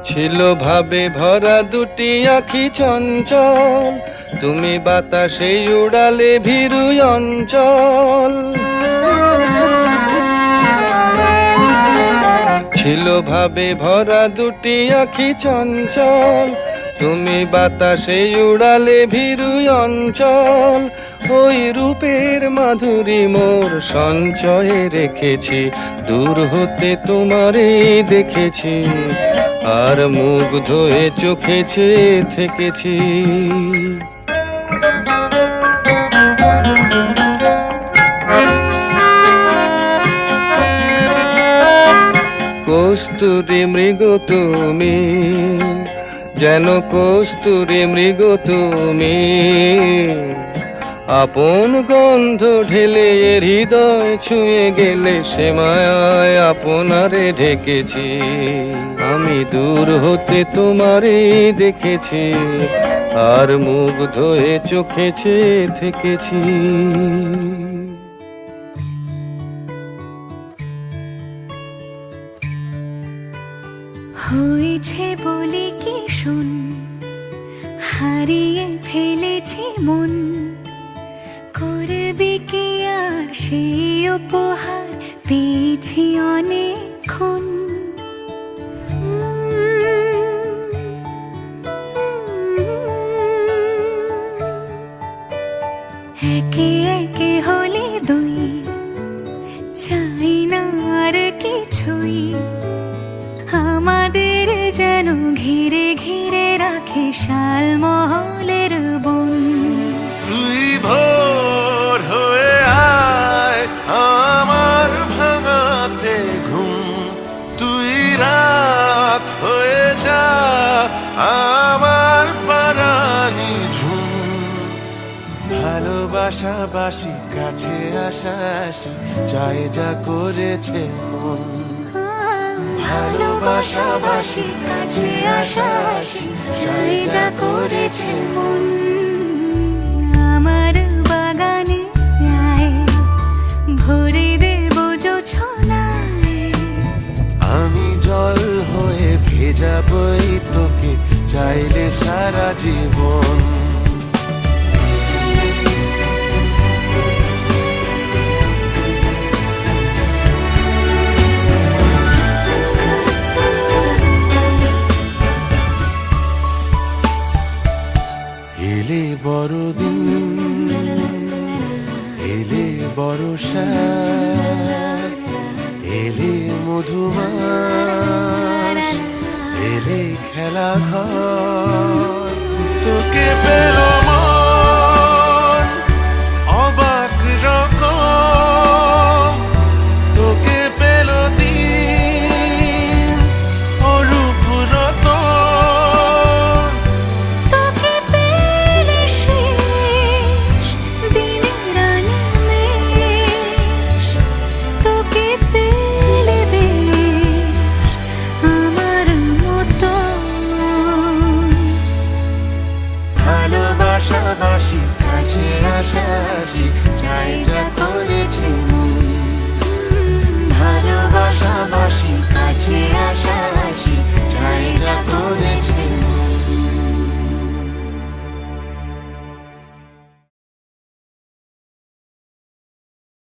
ছিল ভাবে ভরা দুটি আখি চঞ্চল, তুমি বাতাসে উড়ালে ভীরু অঞ্চল। ছিল ভাবে ভরা দুটি আখি চঞ্চল, তুমি বাতাসে উড়ালে ভীরু অঞ্চল। ওই রূপের মাধুরী মোর সঞ্চয়ে রেখেছি, দূর হতে তোমারে দেখেছি, আর মুগ্ধ হয়ে চোখে চেয়ে থেকেছি। কস্তুরী মৃগ তুমি, যেন কস্তুরী মৃগ তুমি, আপন গন্ধ ঢেলে হৃদয় ছুঁয়ে গেলে, সে মায়ায় আপনারে ঢেকেছি। আমি দূর হতে তোমারে দেখেছি, আর মুগ্ধ হয়ে চোখে চেয়ে থেকেছি। হয়েছে বলে কি শুন, হারিয়ে ফেলেছি মন, করবি কি আর সেই উপহার পেয়েছি অনেকক্ষণ। একে একে হলে দুই, চাই না আর কিছুই, আমাদের যেন ঘিরে ঘিরে রাখে শালমহলের বন। তুই ভোর হয়ে আয় আমার ভাঙাতে ঘুম, তুই রাত হয়ে যা আমার পারানি ঝুম। ভালোবাসাবাসি কাছে আসাসি চাই যা করেছে মন, ভালোবাসাবাসি কাছে আসাসি চাই যা করেছে মন। আমার বাগানে আয়, ভরে দেব জোছনায়, আমি জল হয়ে ভেজাবই তোকে চাইলে সারা জীবন। এলে বড়দিন, এলে বর্ষা, এলে মধুমাস, এলে খেলা ঘর, তোকে